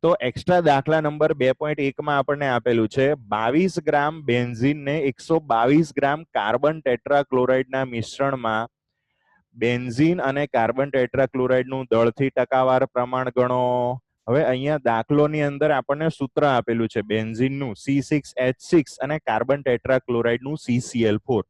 તો એક્સ્ટ્રા દાખલા નંબર 2.1 માં આપણને આપેલું છે 22 ગ્રામ બેન્ઝીનને 122 ગ્રામ કાર્બન ટેટ્રાક્લોરાઇડના મિશ્રણમાં બેન્ઝીન અને કાર્બન ટેટ્રાક્લોરાઇડનું દળથી ટકાવાર પ્રમાણ ગણો. હવે અહીંયા દાખલોની અંદર આપણને સૂત્ર આપેલું છે બેન્ઝીનનું C6H6 અને કાર્બન ટેટ્રાક્લોરાઇડનું CCl4.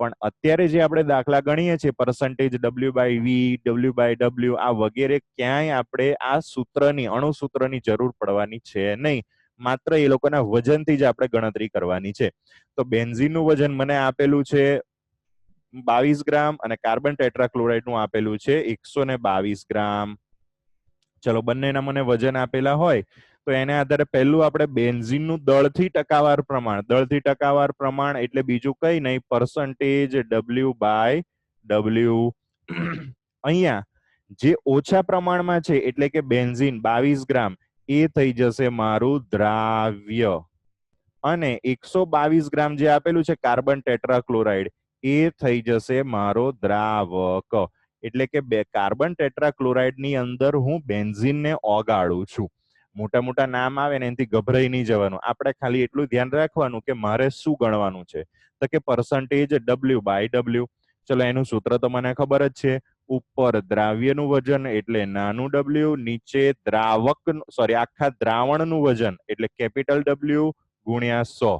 પણ અત્યારે જે આપણે દાખલા ગણીએ છીએ પરસેન્ટેજ W/V, W/W આ વગેરે ક્યાંય આપણે આ સૂત્રની અણુસૂત્રની જરૂર પડવાની છે નહીં. માત્ર એ લોકોના વજનથી જ આપણે ગણતરી કરવાની છે. તો બેન્ઝીનનું વજન મને આપેલું છે 22 ગ્રામ અને કાર્બન ટેટ્રાક્લોરાઇડનું આપેલું છે 122 ગ્રામ. ચલો બંનેના મને વજન આપેલા હોય તો એને આધારે પહેલું આપણે બેન્ઝીનનું દળથી ટકાવાર પ્રમાણ એટલે બીજું કઈ નહીં પરસેન્ટેજ W/W. અહીંયા જે ઓછા પ્રમાણમાં છે એટલે કે બેન્ઝીન 22 ગ્રામ એ થઈ જશે મારું દ્રાવ્ય અને 122 ગ્રામ જે આપેલું છે કાર્બન ટેટ્રાક્લોરાઇડ એ થઈ જશે મારો દ્રાવક. એટલે કે કાર્બન ટેટ્રાક્લોરાઇડ ની અંદર હું બેન્ઝીનને ઓગાળું છું. મોટા મોટા નામ આવે ને એનાથી ગભરાઈ નહીં જવાનું. આપણે ખાલી એટલું ધ્યાન રાખવાનું કે મારે શું ગણવાનું છે તો કે પરસેન્ટેજ W/W. ચલો એનું સૂત્ર તો મને ખબર જ છે. ઉપર દ્રાવ્યનું વજન એટલે નાનું W, નીચે આખા દ્રાવણનું વજન એટલે કેપિટલ W ગુણ્યા 100.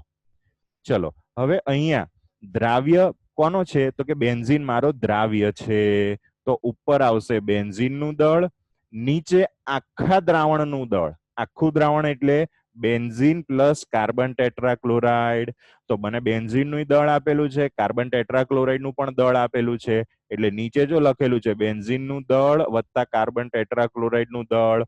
ચલો હવે અહીંયા દ્રાવ્ય કોનો છે તો કે બેન્ઝીન મારો દ્રાવ્ય છે. તો ઉપર આવશે બેન્ઝીનનું દળ, નીચે આખા દ્રાવણનું દળ. આખું દ્રાવણ એટલે બેન્ઝીન પ્લસ કાર્બન ટેટ્રાક્લોરાઇડ. તો મને બેન્ઝીનનું દળ આપેલું છે, કાર્બન ટેટ્રાક્લોરાઇડનું પણ દળ આપેલું છે. એટલે નીચે જો લખેલું છે બેન્ઝીનનું દળ વત્તા કાર્બન ટેટ્રાક્લોરાઇડનું દળ.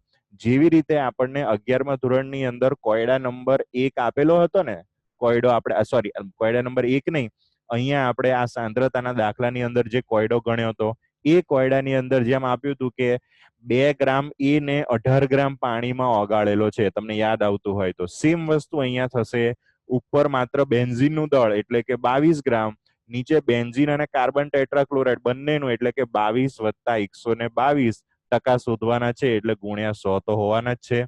જેવી રીતે આપણને 11મા ધોરણની અંદર કોયડા નંબર 1 આપેલો હતો ને, કોયડા નંબર 1 નહીં, અહીંયા આપણે આ સાંદ્રતાના દાખલાની અંદર જે કોયડો ગણ્યો હતો એ કોયડાની અંદર જેમ આપ્યું હતું કે 2 ગ્રામ એ ને 18 ગ્રામ પાણીમાં ઓગાળેલો છે, તમને યાદ આવતું હોય તો સેમ વસ્તુ અહીંયા થશે. ઉપર માત્ર બેન્ઝીનનું દળ એટલે કે 22 ગ્રામ, નીચે બેન્ઝીન અને કાર્બન ટેટ્રાક્લોરાઇડ બંનેનું એટલે કે 22 વત્તા 122 ટકા શોધવાના છે એટલે ગુણ્યા 100 તો હોવાના જ છે.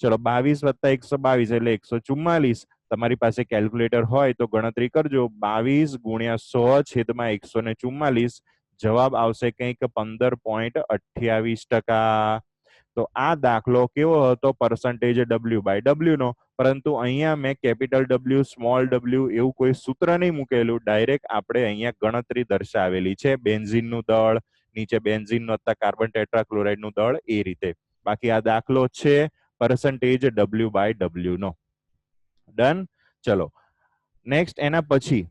ચલો 22 વત્તા 122 એટલે 144. તમારી પાસે કેલ્ક્યુલેટર હોય તો ગણતરી કરજો. 22 ગુણ્યા 100 છેદમાં 144 જવાબ આવશે કંઈક 15.28%. તો આ દાખલો કેવો હતો પરસેન્ટેજ W/W નો. પરંતુ અહીંયા મેં કેપિટલ W, સ્મોલ W એવું કોઈ સૂત્ર નહીં મૂકેલું. ડાયરેક્ટ આપણે અહીંયા ગણતરી દર્શાવેલી છે બેન્ઝીનનું દળ, નીચે બેન્ઝીન વત્તા કાર્બન ટેટ્રાક્લોરાઇડનું દળ એ રીતે. બાકી આ દાખલો છે પરસેન્ટેજ W/W નો. ડન. ચલો નેક્સ્ટ એના પછી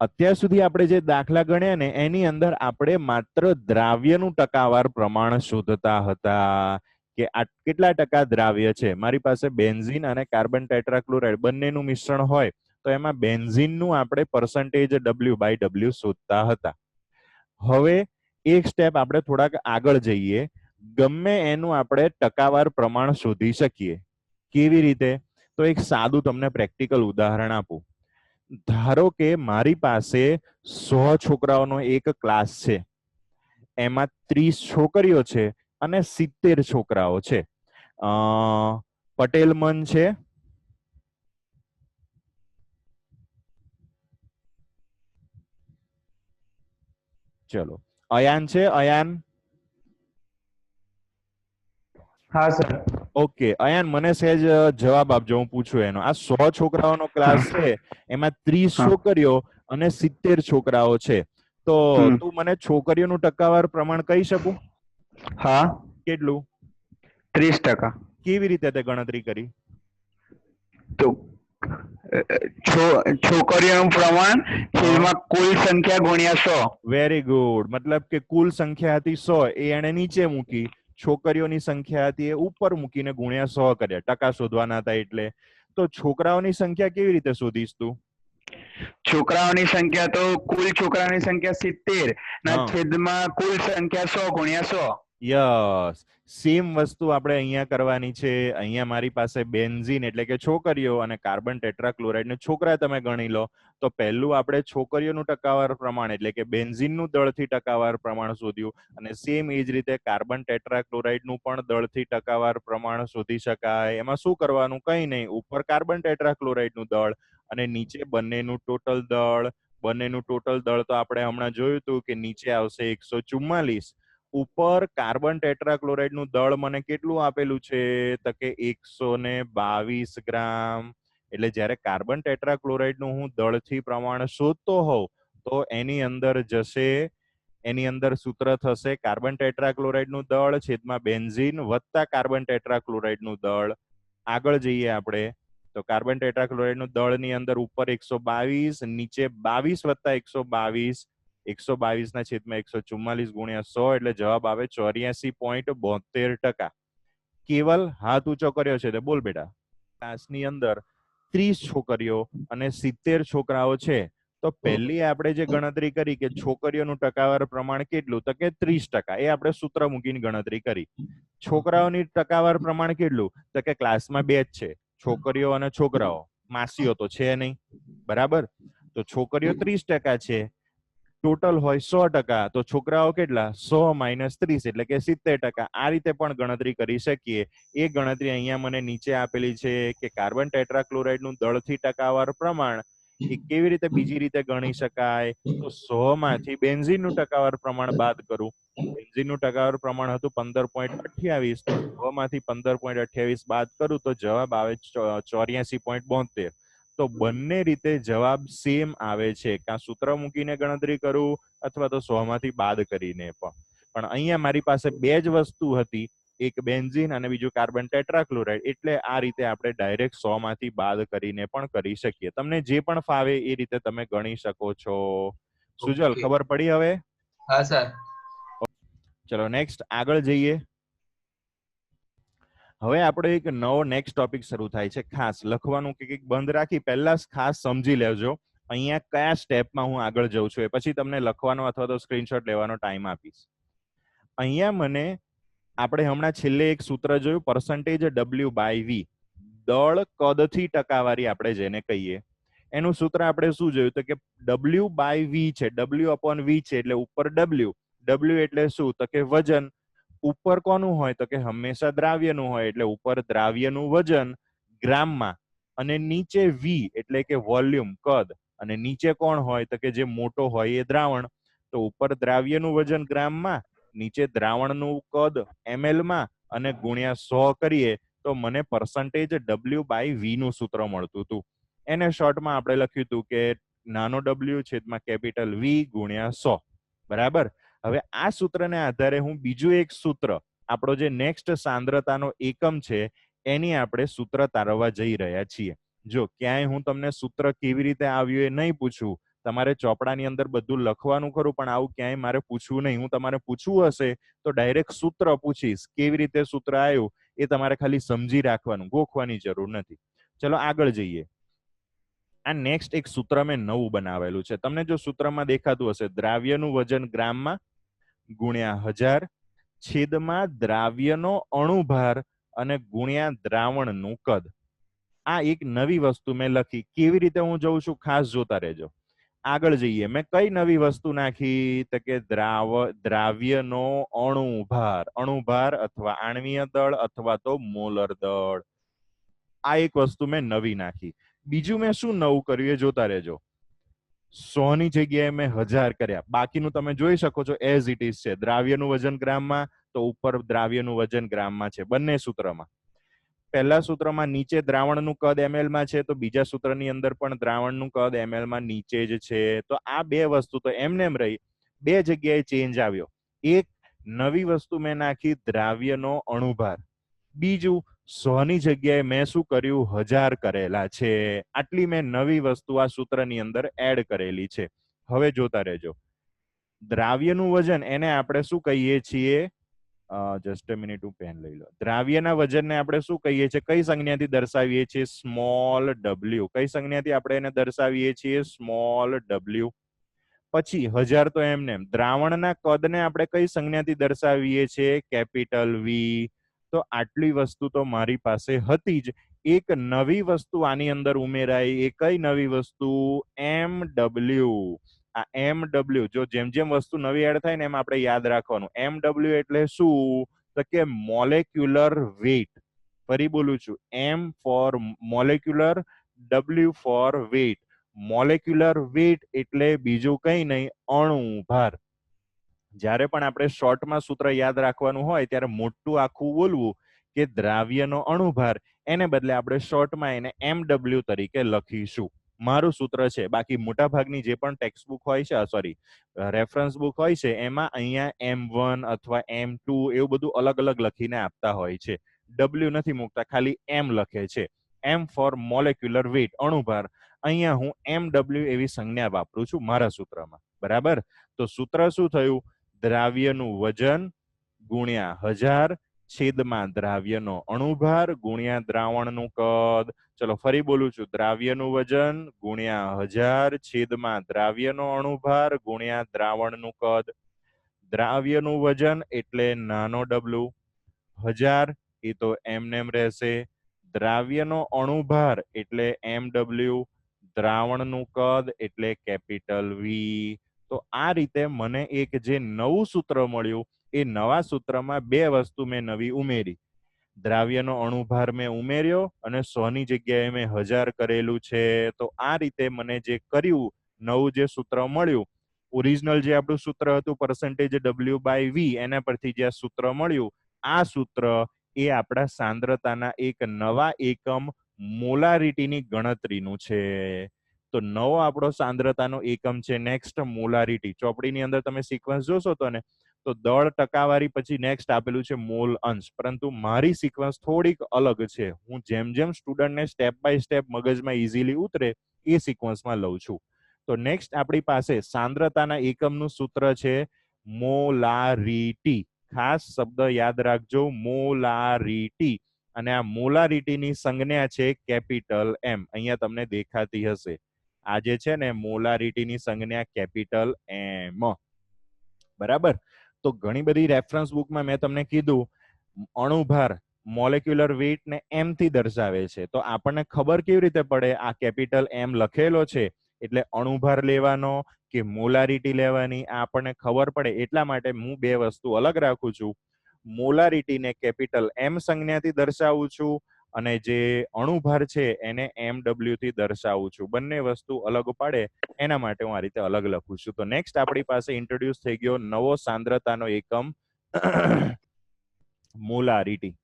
અત્યાર સુધી આપણે જે દાખલા ગણ્યા ને એની અંદર આપણે માત્ર દ્રાવ્યનું ટકાવાર પ્રમાણ શોધતા હતા કે આ કેટલા ટકા દ્રાવ્ય છે. મારી પાસે બેન્ઝીન અને કાર્બન ટેટ્રાક્લોરાઇડ બંનેનું મિશ્રણ હોય તો એમાં બેન્ઝીનનું આપણે પરસેન્ટેજ W/W શોધતા હતા. હવે એક સ્ટેપ આપણે થોડાક આગળ જઈએ. ગમે એનું આપણે ટકાવાર પ્રમાણ શોધી શકીએ. કેવી રીતે? તો એક સાદું તમને પ્રેક્ટિકલ ઉદાહરણ આપું. ધારો કે મારી પાસે 100 છોકરાઓનો એક ક્લાસ છે, એમાં 30 છોકરીઓ છે અને 70 છોકરાઓ છે. પટેલ મન છે, ચલો અયાન છે, અયાન હા સર. ઓકે અયાન મને સહેજ જવાબ આપજો, હું પૂછું એનો. આ 100 છોકરાઓનો ક્લાસ છે, એમાં 30 છોકરીઓ અને 70 છોકરાઓ છે. તો તું મને છોકરીઓનું ટકાવાર પ્રમાણ કહી શકું? હા. કેટલું? 30%. કેવી રીતે તે ગણતરી કરી? તો છોકરીઓનું પ્રમાણ છેદમાં કુલ સંખ્યા ગુણ્યા 100. Very good. મતલબ કે કુલ સંખ્યા હતી 100 એ એને નીચે મૂકી, છોકરીઓની સંખ્યા હતી એ ઉપર મૂકીને ગુણ્યા 100 કર્યા. ટકા શોધવાના હતા એટલે. તો છોકરાઓની સંખ્યા કેવી રીતે શોધીશ તું? છોકરાઓની સંખ્યા તો કુલ છોકરાઓની સંખ્યા 70 ના છેદમાં કુલ સંખ્યા 100 ગુણ્યા 100. યસ, સેમ વસ્તુ આપણે અહીંયા કરવાની છે. અહીંયા મારી પાસે બેન્ઝીન એટલે કે છોકરીઓ અને કાર્બન ટેટ્રાક્લોરાઇડ ને છોકરા તમે ગણી લો. તો પહેલું આપણે છોકરીઓનું ટકાવાર પ્રમાણ એટલે કે બેન્ઝીનનું દળથી ટકાવાર પ્રમાણ શોધ્યું, અને સેમ એ જ રીતે કાર્બન ટેટ્રાક્લોરાઇડનું પણ દળથી ટકાવાર પ્રમાણ શોધી શકાય. એમાં શું કરવાનું? કંઈ નહીં, ઉપર કાર્બન ટેટ્રાક્લોરાઇડનું દળ અને નીચે બંનેનું ટોટલ દળ. બંનેનું ટોટલ દળ તો આપણે હમણાં જોયું હતું કે નીચે આવશે 144. ઉપર કાર્બન ટેટ્રાક્લોરાઇડ નું દળ મને કેટલું આપેલું છે? તો કે 122 ગ્રામ. એટલે જ્યારે કાર્બન ટેટ્રાક્લોરાઇડ નું હું દળથી પ્રમાણ શોધતો હોઉં તો એની અંદર જશે, એની અંદર સૂત્ર થશે કાર્બન ટેટ્રાક્લોરાઇડ નું દળ છેદમાં બેન્ઝીન વત્તા કાર્બન ટેટ્રાક્લોરાઇડ નું દળ. આગળ જઈએ આપણે તો કાર્બન ટેટ્રાક્લોરાઇડ નું દળ ની અંદર ઉપર 122, નીચે 22 વત્તા 122. 122 ના છેદમાં 144 ગુણ્યા 100 એટલે જવાબ આવે 84.72%. કેવલ હાથ ઊંચો કર્યો છે તે બોલ બેટા. ક્લાસની અંદર 30 છોકરીઓ અને 70 છોકરાઓ છે. તો પહેલી આપણે જે ગણતરી કરી કે છોકરીઓનું ટકાવાર પ્રમાણ કેટલું, તો કે 30%. એ આપણે સૂત્ર મૂકીને ગણતરી કરી. છોકરાઓની ટકાવાર પ્રમાણ કેટલું, તો કે ક્લાસમાં 2 જ છે, છોકરીઓ અને છોકરાઓ. માસીઓ તો છે નહીં, બરાબર. તો છોકરીઓ 30% છે, ટોટલ હોય 100%. તો છોકરાઓ કેટલા? 100 - 30 એટલે કે 70%. આ રીતે પણ ગણતરી કરી શકીએ. એ ગણતરી અહીંયા મને નીચે આપેલી છે કે કાર્બન ટેટ્રાક્લોરાઇડ નું દળથી ટકાવાર પ્રમાણ એ કેવી રીતે બીજી રીતે ગણી શકાય. તો 100 માંથી બેન્ઝીન નું ટકાવાર પ્રમાણ બાદ કરું. બેન્ઝીન નું ટકાવાર પ્રમાણ હતું 15.28, તો 100 માંથી 15.28 બાદ કરું તો જવાબ આવે 84.72. તો બંને રીતે જવાબ સેમ આવે છે. કાં સૂત્ર મૂકીને ગણતરી કરું અથવા તો 100 માંથી બાદ કરીને પણ અહીંયા મારી પાસે બે જ વસ્તુ હતી, એક બેન્ઝીન અને બીજું કાર્બન ટેટ્રાક્લોરાઇડ. એટલે આ રીતે આપણે ડાયરેક્ટ 100 માંથી બાદ કરીને પણ કરી શકીએ. તમને જે પણ ફાવે એ રીતે તમે ગણી શકો છો. સુજલ, ખબર પડી હવે? હા સર. ચલો નેક્સ્ટ આગળ જઈએ. હવે આપણે એક નવો નેક્સ્ટ ટોપિક શરૂ થાય છે. ખાસ લખવાનું કે બંધ રાખી પહેલા ખાસ સમજી લેજો અહીંયા કયા સ્ટેપમાં હું આગળ જઉં છું, એ પછી તમને લખવાનો અથવા તો સ્ક્રીનશોટ લેવાનો ટાઈમ આપીશ. અહીંયા મને આપણે હમણાં છેલ્લે એક સૂત્ર જોયું, પર્સન્ટેજ W/V, દળ કદથી ટકાવારી આપણે જેને કહીએ. એનું સૂત્ર આપણે શું જોયું? તો કે W/V છે, W/V છે એટલે ઉપર W. W એટલે શું? તો કે વજન. ઉપર કોનું હોય? તો કે હંમેશા દ્રાવ્યનું હોય, એટલે ઉપર દ્રાવ્યનું વજન ગ્રામમાં, અને નીચે V એટલે કે વોલ્યુમ, કદ. અને નીચે કોણ હોય? તો કે જે મોટો હોય એ દ્રાવણ. તો ઉપર દ્રાવ્યનું વજન ગ્રામમાં, નીચે દ્રાવણનું કદ ml માં, અને ગુણ્યા 100 કરીએ તો મને પર્સન્ટેજ W/V નું સૂત્ર મળતું હતું. એને શોર્ટમાં આપણે લખ્યું હતું કે નાનો W છેદમાં કેપિટલ V ગુણ્યા 100. બરાબર. હવે આ સૂત્રને આધારે હું બીજું એક સૂત્ર, આપણો જે નેક્સ્ટ સાંદ્રતાનો એકમ છે, એની આપણે સૂત્ર તારવવા જઈ રહ્યા છીએ. જો ક્યાંય હું તમને સૂત્ર કેવી રીતે આવ્યું એ નહીં પૂછું, તમારે ચોપડાની અંદર બધું લખવાનું ખરું, પણ આવું ક્યાંય મારે પૂછવું નહીં. હું તમારે પૂછવું હશે તો ડાયરેક્ટ સૂત્ર પૂછીશ. કેવી રીતે સૂત્ર આવ્યું એ તમારે ખાલી સમજી રાખવાનું, ગોખવાની જરૂર નથી. ચલો આગળ જઈએ. આ નેક્સ્ટ એક સૂત્ર મેં નવું બનાવેલું છે. તમને જો સૂત્રમાં દેખાતું હશે, દ્રાવ્યનું વજન ગ્રામમાં ગુણ્યા 1000 છેદમાં દ્રાવ્યનો અણુભાર અને ગુણ્યા દ્રાવણનું કદ. આ એક નવી વસ્તુ મેં લખી. કેવી રીતે હું જોઉં છું ખાસ જોતા રહેજો. આગળ જઈએ. મેં કઈ નવી વસ્તુ નાખી? તો કે દ્રાવ્યનો અણુભાર. અણુભાર અથવા આણ્વીય દળ અથવા તો મોલર દળ. આ એક વસ્તુ મેં નવી નાખી. બીજું મેં શું નવું કર્યું એ જોતા રહેજો. 100 ની જગ્યાએ મેં 1000 કર્યા. બાકીનું તમે જોઈ શકો છો એઝ ઇટ ઇઝ છે. દ્રાવ્યનું વજન ગ્રામમાં તો ઉપર દ્રાવ્યનું વજન ગ્રામમાં છે બંને સૂત્રમાં. પહેલા સૂત્રમાં નીચે દ્રાવણનું કદ ml માં છે, તો બીજા સૂત્રની અંદર પણ દ્રાવણનું કદ ml માં નીચે જ છે. તો આ બે વસ્તુ તો એમને એમ રહી, બે જગ્યાએ ચેન્જ આવ્યો. એક નવી વસ્તુ મેં નાખી, દ્રાવ્યનો અણુભાર. બીજું 100 ની જગ્યાએ મેં શું કર્યું? 1000 કરેલા છે. આટલી મેં નવી વસ્તુ આ સૂત્રની અંદર એડ કરેલી છે. હવે જોતા રહેજો. દ્રાવ્યનું વજન એને આપણે શું કહીએ છીએ? જસ્ટ અ મિનિટ, હું પેન લઈ લો. દ્રાવ્યના વજનને આપણે શું કહીએ છીએ? કઈ સંજ્ઞાથી દર્શાવીએ છીએ? Small w. કઈ સંજ્ઞાથી આપણે એને દર્શાવીએ છીએ? Small w. પછી 1000 તો એમને દ્રાવણના કદને આપણે કઈ સંજ્ઞાથી દર્શાવીએ છીએ? કેપિટલ વી. તો આટલી વસ્તુ તો મારી પાસે હતી જ. એક નવી વસ્તુ આની અંદર ઉમેરાઈ. એ કઈ નવી વસ્તુ? MW. આ MW જો જેમ જેમ વસ્તુ નવી એડ થાય ને એમ આપણે યાદ રાખવાનું. MW એટલે શું? તો કે મોલેક્યુલર વેઇટ. ફરી બોલું છું, M for molecular, W for weight. Molecular weight એટલે બીજું કઈ નહીં, અણુ ભાર. જ્યારે પણ આપણે શોર્ટમાં સૂત્ર યાદ રાખવાનું હોય ત્યારે મોટું આખું બોલવું કે દ્રાવ્યનો અણુભાર, એને બદલે આપણે શોર્ટમાં એને MW તરીકે લખીશું. મારું સૂત્ર છે. બાકી મોટા ભાગની જે પણ ટેક્સ્ટ બુક હોય છે, સોરી રેફરન્સ બુક હોય છે, એમાં અહીંયા M1 અથવા M2 એવું બધું અલગ અલગ લખીને આપતા હોય છે. W નથી મૂકતા, ખાલી M લખે છે. M ફોર મોલેક્યુલર વેઇટ, અણુભાર. અહીંયા હું MW એવી સંજ્ઞા વાપરું છું મારા સૂત્રમાં. બરાબર? તો સૂત્ર શું થયું? દ્રાવ્યનું વજન ગુણ્યા 1000 છેદમાં દ્રાવ્યનો અણુભાર ગુણ્યા દ્રાવણનું કદ. ચલો ફરી બોલું છું, દ્રાવ્યનું વજન ગુણ્યા 1000 છેદમાં દ્રાવ્યનો અણુભાર ગુણ્યા દ્રાવણનું કદ. દ્રાવ્યનું વજન એટલે નાનો w, 1000 એ તો એમનેમ રહેશે. દ્રાવ્યનો અણુભાર એટલે MW, દ્રાવણનું કદ એટલે કેપિટલ વી. તો આ રીતે મને એક જે નવું સૂત્ર મળ્યું, એ નવા સૂત્રમાં બે વસ્તુ મેં નવી ઉમેરી. દ્રાવ્યનો અણુભાર મેં ઉમેર્યો અને 100 ની જગ્યાએ મેં 1000 કરેલું છે. તો આ રીતે મને જે કર્યું, નવું જે સૂત્ર મળ્યું, ઓરિજિનલ જે આપણું સૂત્ર હતું percentage W/V, એના પરથી જે સૂત્ર મળ્યું, આ સૂત્ર એ આપણા સાંદ્રતાના એક નવા એકમ મોલારિટીની ગણતરીનું છે. તો નવો આપણો સાંદ્રતાનો એકમ છે નેક્સ્ટ મોલારિટી. ચોપડીની અંદર તમે સિક્વન્સ જોશો તો ને, તો દળ ટકાવારી પછી નેક્સ્ટ આપેલું છે મોલ અંશ. પરંતુ મારી સિક્વન્સ થોડીક અલગ છે. હું જેમ જેમ સ્ટુડન્ટને સ્ટેપ બાય સ્ટેપ મગજમાં ઇઝીલી ઉતરે એ સિક્વન્સમાં લઉં છું. તો નેક્સ્ટ આપણી પાસે સાંદ્રતાના એકમનું સૂત્ર છે મોલારિટી. ખાસ શબ્દ યાદ રાખજો, મોલારિટી. અને આ મોલારિટીની સંજ્ઞા છે કેપિટલ M. અહીંયા તમને દેખાતી હશે. આ જે છે ને મોલારિટીની સંજ્ઞા કેપિટલ M. બરાબર? તો ઘણી બધી રેફરન્સ બુકમાં મેં તમને કીધું અણુભાર મોલેક્યુલર વેઇટ ને M થી દર્શાવે છે. તો આપણને ખબર કેવી રીતે પડે આ કેપિટલ M લખેલો છે એટલે અણુભાર લેવાનો કે મોલારિટી લેવાની, આ આપણને ખબર પડે. એટલા માટે હું બે વસ્તુ અલગ રાખું છું. મોલારિટીને કેપિટલ M સંજ્ઞાથી દર્શાવું છું અને જે અણુભાર છે એને MW થી દર્શાવું છું. બંને વસ્તુ અલગ પાડે એના માટે હું આ રીતે અલગ લખું છું. તો નેક્સ્ટ આપણી પાસે ઇન્ટ્રોડ્યુસ થઈ ગયો નવો સાંદ્રતાનો એકમ મોલારિટી.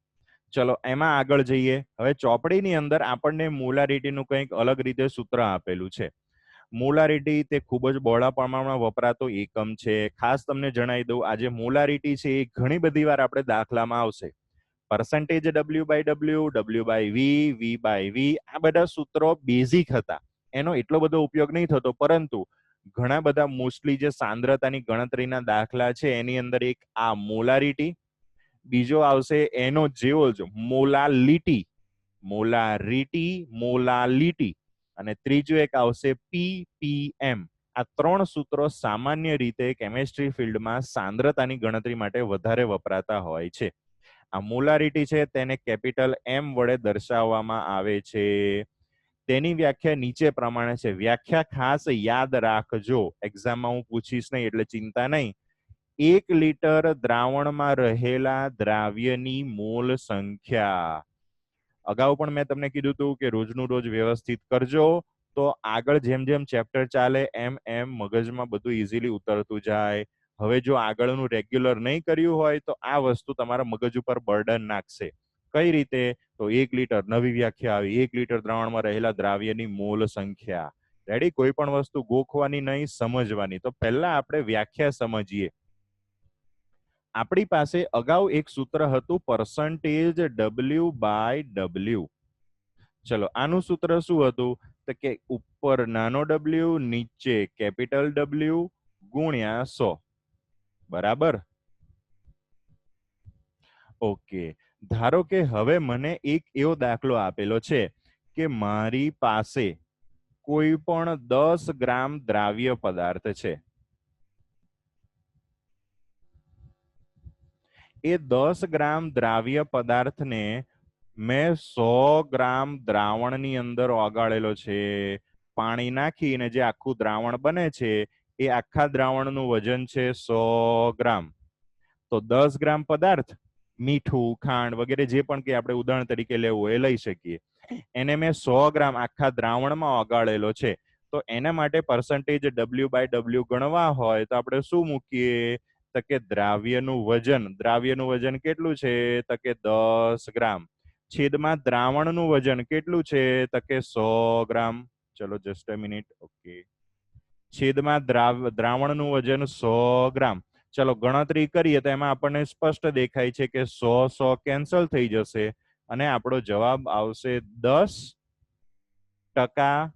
ચલો એમાં આગળ જઈએ. હવે ચોપડીની અંદર આપણને મોલારિટીનું કંઈક અલગ રીતે સૂત્ર આપેલું છે. મોલારિટી તે ખૂબ જ બહોળા પ્રમાણમાં વપરાતો એકમ છે. ખાસ તમને જણાવી દઉં, આજે મોલારિટી છે એ ઘણી બધી વાર આપણે દાખલામાં આવશે. percentage W/W, W/V, V/V, આ બધા સૂત્રો બેઝિક હતા. એનો એટલો બધો ઉપયોગ નહીં થતો, પરંતુ ઘણા બધા મોસ્ટલી જે સાંદ્રતાની ગણતરીના દાખલા છે એની અંદર એક આ મોલારિટી, બીજો આવશે એનો જેવો જ મોલાલિટી, મોલારિટી, મોલાલિટી, અને ત્રીજું એક આવશે PPM. આ ત્રણ સૂત્રો સામાન્ય રીતે કેમિસ્ટ્રી ફિલ્ડમાં સાંદ્રતાની ગણતરી માટે વધારે વપરાતા હોય છે. આ મોલારિટી છે તેને કેપિટલ M વડે દર્શાવવામાં આવે છે. તેની વ્યાખ્યા નીચે પ્રમાણે છે. વ્યાખ્યા ખાસ યાદ રાખજો, એક્ઝામમાં હું પૂછીશ નહીં એટલે ચિંતા નહીં. 1 લિટર દ્રાવણમાં રહેલા દ્રાવ્યની મોલ સંખ્યા. અગાઉ પણ મેં તમને કીધું હતું કે રોજનું રોજ વ્યવસ્થિત કરજો, તો આગળ જેમ જેમ ચેપ્ટર ચાલે એમ એમ મગજમાં બધું ઇઝીલી ઉતરતું જાય. હવે જો આગળનું રેગ્યુલર નહીં કર્યું હોય તો આ વસ્તુ તમારા મગજ ઉપર બર્ડન નાખશે. કઈ રીતે? તો 1 લિટર, નવી વ્યાખ્યા આવી, 1 લિટર દ્રાવણમાં રહેલા દ્રાવ્યની મોલ સંખ્યા. રેડી? કોઈ પણ વસ્તુ ગોખવાની નહીં, સમજવાની. તો પહેલા આપણે વ્યાખ્યા સમજીએ. આપણી પાસે અગાઉ એક સૂત્ર હતું percentage W/W. ચલો આનું સૂત્ર શું હતું? તો કે ઉપર નાનો w, નીચે કેપિટલ W ગુણ્યા 100. બરાબર? ઓકે. ધારો કે હવે મને એક એવો દાખલો આપેલો છે કે મારી પાસે કોઈ પણ 10 ગ્રામ દ્રાવ્ય પદાર્થ છે. એ 10 ગ્રામ દ્રાવ્ય પદાર્થને મેં 100 ગ્રામ દ્રાવણની અંદર ઓગાળેલો છે. પાણી નાખીને જે આખું દ્રાવણ બને છે એ આખા દ્રાવણનું વજન છે 100 ગ્રામ. તો 10 ગ્રામ પદાર્થ, મીઠું, ખાંડ વગેરે જે પણ કે આપણે ઉદાહરણ તરીકે લેવું એ લઈ શકીએ, એને મેં 100 ગ્રામ આખા દ્રાવણમાં ઓગાળેલો છે. તો એના માટે પર્સન્ટેજ W/W ગણવા હોય તો આપણે શું મૂકીએ? તો કે દ્રાવ્યનું વજન કેટલું છે? તો કે 10 ગ્રામ છેદમાં દ્રાવણનું વજન કેટલું છે? તો કે 100 ગ્રામ. ચલો જસ્ટ અ મિનિટ. ઓકે, છેદમાં દ્રાવણનું વજન 100 ગ્રામ. ચલો ગણતરી કરીએ તો એમાં આપણને સ્પષ્ટ દેખાય છે કે 100 કેન્સલ થઈ જશે અને આપણો જવાબ આવશે 10%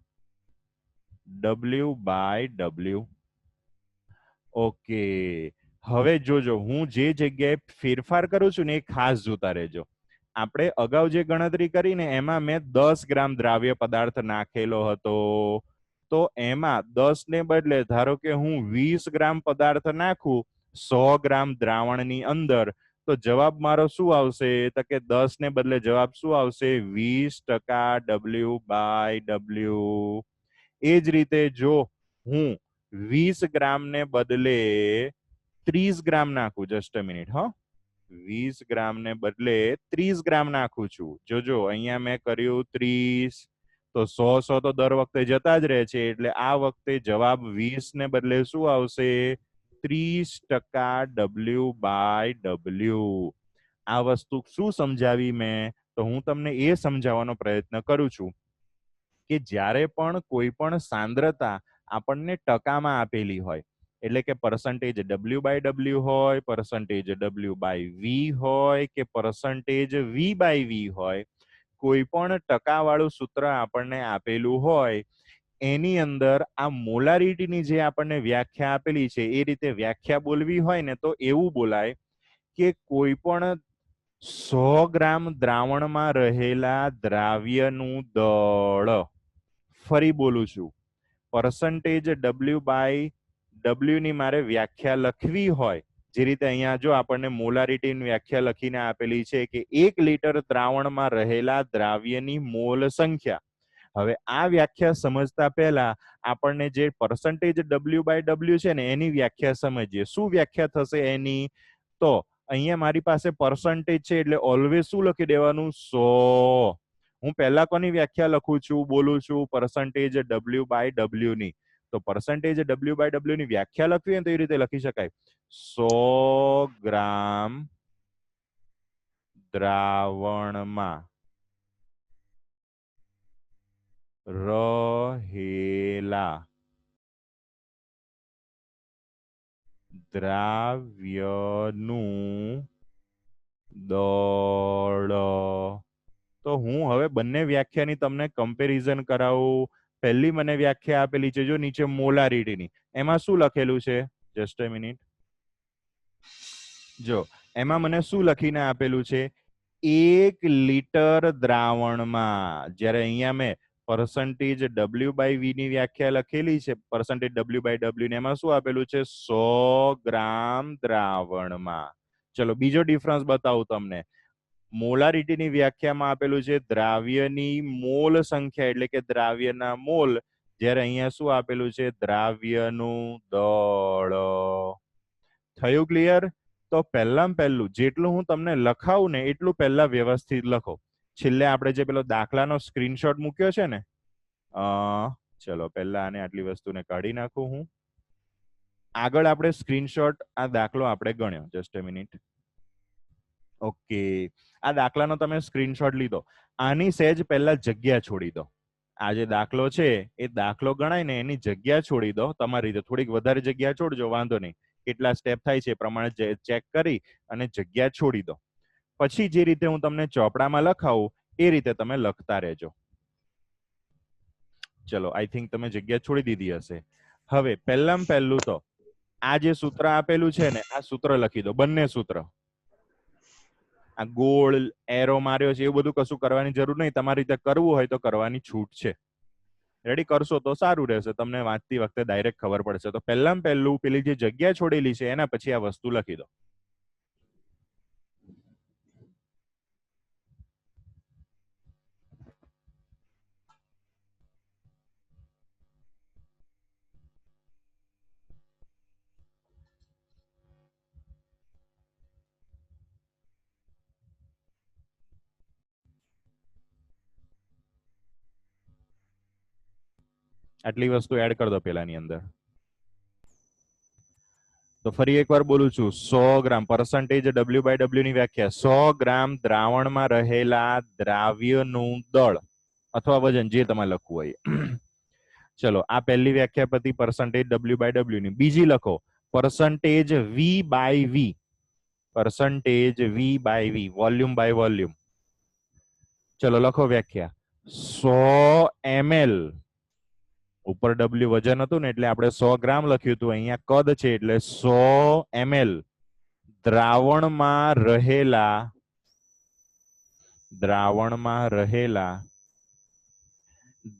W/W. ઓકે, હવે જોજો, હું જે જગ્યાએ ફેરફાર કરું છું ને એ ખાસ જોતા રહેજો. આપણે અગાઉ જે ગણતરી કરીને એમાં મેં 10 ગ્રામ દ્રાવ્ય પદાર્થ નાખેલો હતો, તો એમાં 10 ને બદલે ધારો કે હું 20 ગ્રામ પદાર્થ નાખું 100 ગ્રામ દ્રાવણની અંદર, તો જવાબ મારો શું આવશે? તો કે 10 ને બદલે જવાબ શું આવશે? 20% W/W. એ જ રીતે જો હું 20 ગ્રામ ને બદલે 30 ગ્રામ નાખું, જસ્ટ અ મિનિટ, 20 ગ્રામ ને બદલે 30 ગ્રામ નાખું છું. જોજો અહીંયા મેં કર્યું 30, તો 100 તો દર વખતે જતા જ રહે છે, એટલે આ વખતે જવાબ 20 ને બદલે શું આવશે? 30% W/W. આ વસ્તુ શું સમજાવી મેં? તો હું તમને એ સમજાવવાનો પ્રયત્ન કરું છું કે જ્યારે પણ કોઈ પણ સાંદ્રતા આપણને ટકામાં આપેલી હોય, એટલે કે પર્સન્ટેજ W/W હોય, પર્સન્ટેજ W/V હોય કે પર્સન્ટેજ V/V હોય, કોઈ પણ ટકાવાળું સૂત્ર આપણને આપેલું હોય, એની અંદર આ મોલારિટીની જે આપણને વ્યાખ્યા આપેલી છે એ રીતે વ્યાખ્યા બોલવી હોય ને તો એવું બોલાય કે કોઈ પણ 100 ગ્રામ દ્રાવણમાં રહેલા દ્રાવ્યનું દળ, ફરી બોલું છું, પર્સન્ટેજ W/W ની મારે વ્યાખ્યા લખવી હોય, જે રીતે અહીંયા જો આપણને મોલારિટીની વ્યાખ્યા લખીને આપેલી છે કે 1 લિટર દ્રાવણમાં રહેલા દ્રાવ્યની મોલ સંખ્યા. હવે આ વ્યાખ્યા સમજતા પહેલા આપણને જે પર્સન્ટેજ W/W છે ને એની વ્યાખ્યા સમજીએ. શું વ્યાખ્યા થશે એની? તો અહીંયા મારી પાસે પર્સન્ટેજ છે એટલે ઓલવેઝ શું લખી દેવાનું? 100. હું પહેલા કોની વ્યાખ્યા લખું છું, બોલું છું? પર્સન્ટેજ W/W ની. તો પર્સન્ટેજ W/W ની વ્યાખ્યા લખવી હોય તો એ રીતે લખી શકાય, 100 ગ્રામ દ્રાવણમાં રહેલા દ્રાવ્યનું દળ. તો હું હવે બંને વ્યાખ્યાની તમને કમ્પેરિઝન કરાવું. પહેલી મને વ્યાખ્યા આપેલી છે જો નીચે મોલારિટીની, એમાં શું લખેલું છે? Just a minute. જો એમાં મને શું લખીને આપેલું છે? 1 લિટર દ્રાવણમાં, જ્યારે અહીંયા મેં પર્સન્ટેજ W/V ની વ્યાખ્યા લખેલી છે, પર્સન્ટેજ W/W ને એમાં શું આપેલું છે? 100 ગ્રામ દ્રાવણમાં. ચલો બીજો ડિફરન્સ બતાવું તમને. મોલારિટીની વ્યાખ્યામાં આપેલું છે દ્રાવ્યની મોલ સંખ્યા, એટલે કે દ્રાવ્યના મોલ, જ્યારે અહીંયા શું આપેલું છે? દ્રાવ્યનું દળ. થયું ક્લિયર? તો પહેલામાં પહેલું જેટલું હું તમને લખાવું ને એટલું પહેલા વ્યવસ્થિત લખો. છેલ્લે આપણે જે પેલો દાખલાનો સ્ક્રીનશોટ મૂક્યો છે ને, ચલો પહેલા આને આટલી વસ્તુને કાઢી નાખું હું. આગળ આપણે સ્ક્રીનશોટ આ દાખલો આપણે ગણ્યો. Just a minute. ઓકે, આ દાખલાનો તમે સ્ક્રીનશોટ લીધો. આની સહેજ પહેલા જગ્યા છોડી દો. આ જે દાખલો છે એ દાખલો ગણાય ને એની જગ્યા છોડી દો. તમારી રીતે થોડીક વધારે જગ્યા છોડજો, વાંધો નહીં. કેટલા સ્ટેપ થાય છે એ પ્રમાણે ચેક કરી અને જગ્યા છોડી દો. પછી જે રીતે હું તમને ચોપડામાં લખાવું એ રીતે તમે લખતા રહેજો. ચલો, આઈ થિંક તમે જગ્યા છોડી દીધી હશે. હવે પહેલામાં પહેલું તો આ જે સૂત્ર આપેલું છે ને, આ સૂત્ર લખી દો, બંને સૂત્ર. આ ગોળ એરો માર્યો છે એવું બધું કશું કરવાની જરૂર નહીં. તમારી રીતે કરવું હોય તો કરવાની છૂટ છે. રેડી કરશો તો સારું રહેશે, તમને વાંચતી વખતે ડાયરેક્ટ ખબર પડશે. તો પહેલામાં પહેલું પેલી જે જગ્યા છોડેલી છે એના પછી આ વસ્તુ લખી દો. આટલી વસ્તુ એડ કરી દો પેલાની અંદર. તો ફરી એકવાર બોલું છું, 100 ગ્રામ પરસન્ટેજ W/W ની વ્યાખ્યા 100 ગ્રામ દ્રાવણમાં રહેલા દ્રાવ્યનું દળ અથવા વજન, જે તમારે લખવું હોય. ચલો, આ પહેલી વ્યાખ્યા પતિ પરસન્ટેજ W/W ની. બીજી લખો percentage V/V, percentage V/V, volume by volume. ચલો લખો વ્યાખ્યા. 100 ml, ઉપર W વજન હતું ને એટલે આપણે 100 ગ્રામ લખ્યું હતું, અહીંયા કદ છે એટલે 100 ml દ્રાવણમાં રહેલા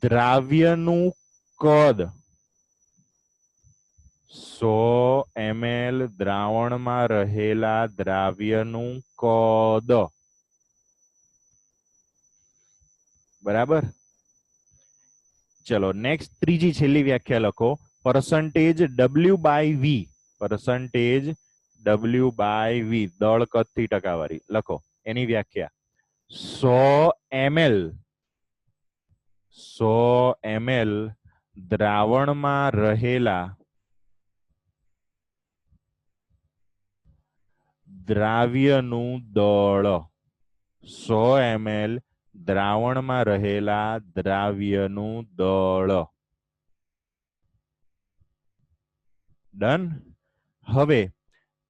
દ્રાવ્યનું કદ, 100 ml દ્રાવણમાં રહેલા દ્રાવ્યનું કદ. બરાબર. ચલો નેક્સ્ટ, ત્રીજી છેલ્લી વ્યાખ્યા લખો પરસન્ટેજ W/V, પરસન્ટેજ W/V, દળ કદથી ટકાવારી. લખો એની વ્યાખ્યા 100 ml દ્રાવણમાં રહેલા દ્રાવ્યનું દળ, 100 ml દ્રાવણમાં રહેલા દ્રાવ્યનું દળ. ડન. હવે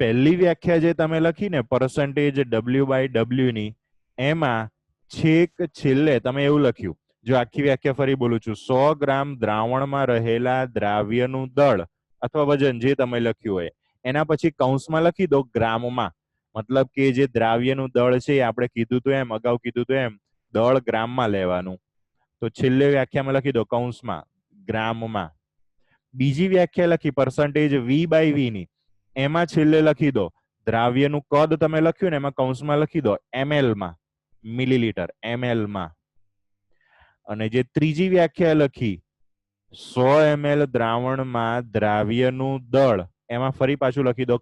પહેલી વ્યાખ્યા જે તમે લખી ને પરસન્ટેજ W/W ની, એમાં છેક છેલ્લે તમે એવું લખ્યું, જો આખી વ્યાખ્યા ફરી બોલું છું, 100 ગ્રામ દ્રાવણમાં રહેલા દ્રાવ્યનું દળ અથવા વજન, જે તમે લખ્યું હોય, એના પછી કૌંસમાં લખી દો ગ્રામમાં. મતલબ કે જે દ્રાવ્યનું દળ છે એ આપણે કીધું તો એમ, અગાઉ કીધું તો એમ, દળ ગ્રામમાં લેવાનું. તો છેલ્લે વ્યાખ્યામાં લખી દો કૌંસમાં ગ્રામમાં. બીજી વ્યાખ્યા લખી પરસન્ટેજ V/V ની, એમાં છેલ્લે લખી દો દ્રાવ્યનું કદ તમે લખ્યું ને એમાં કૌંસમાં લખી દો ml માં, મિલીલીટર ml માં. અને જે ત્રીજી વ્યાખ્યા લખી 100 ml દ્રાવણમાં દ્રાવ્યનું દળ, એમાં ફરી પાછું લખી દો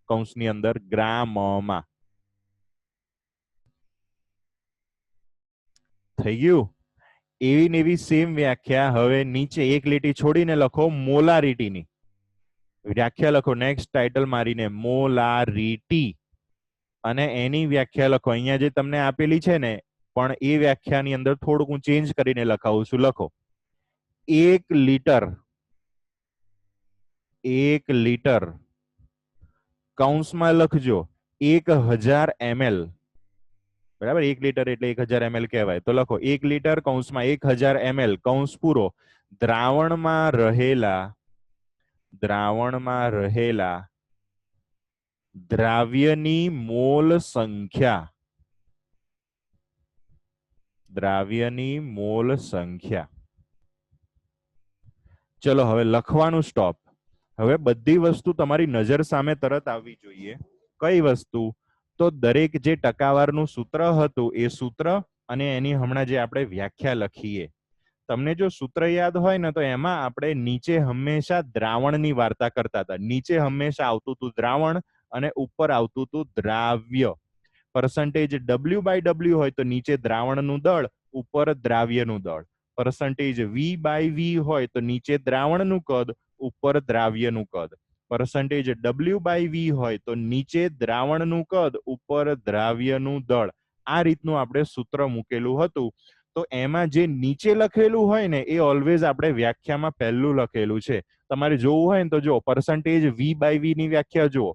કૌંસની અંદર ગ્રામમાં. થઈ ગયું. એવી ને એવી સેમ વ્યાખ્યા હવે નીચે એક લીટી છોડીને લખો મોલારિટીની વ્યાખ્યા લખો. નેક્સ્ટ ટાઇટલ મારીને મોલારિટી, અને એની વ્યાખ્યા લખો અહીંયા જે તમને આપેલી છે ને, પણ એ વ્યાખ્યાની અંદર થોડુંક હું ચેન્જ કરીને લખાવું છું. લખો 1 લીટર કૌંસમાં લખજો 1000 ml. બરાબર, 1 લીટર એટલે 1000 ml કહેવાય. તો લખો 1 લીટર કૌંસમાં 1000 ml કૌંસ પૂરો દ્રાવણમાં રહેલા દ્રાવ્યની મોલ સંખ્યા, દ્રાવ્યની મોલ સંખ્યા. ચલો હવે લખવાનું સ્ટોપ. હવે બધી વસ્તુ તમારી નજર સામે તરત આવવી જોઈએ. કઈ વસ્તુ? તો દરેક જે ટકાવારનું સૂત્ર હતું એ સૂત્ર અને એની હમણાં જે આપણે વ્યાખ્યા લખીએ. તમને જો સૂત્ર યાદ હોય ને તો એમાં આપણે નીચે હંમેશા દ્રાવણની વાર્તા કરતા હતા. નીચે હંમેશા આવતું હતું દ્રાવણ અને ઉપર આવતું હતું દ્રાવ્ય. પરસન્ટેજ W/W હોય તો નીચે દ્રાવણનું દળ, ઉપર દ્રાવ્યનું દળ. પરસન્ટેજ V/V હોય તો નીચે દ્રાવણનું કદ, ઉપર દ્રાવ્યનું કદ. પરસન્ટેજ W/V હોય તો નીચે દ્રાવણનું કદ, ઉપર દ્રાવ્યનું દળ. આ રીતનું આપણે સૂત્ર મૂકેલું હતું. તો એમાં જે નીચે લખેલું હોય ને એ ઓલવેઝ આપણે વ્યાખ્યામાં પહેલું લખેલું છે. તમારે જોવું હોય ને તો જો પરસન્ટેજ V/V ની વ્યાખ્યા જુઓ.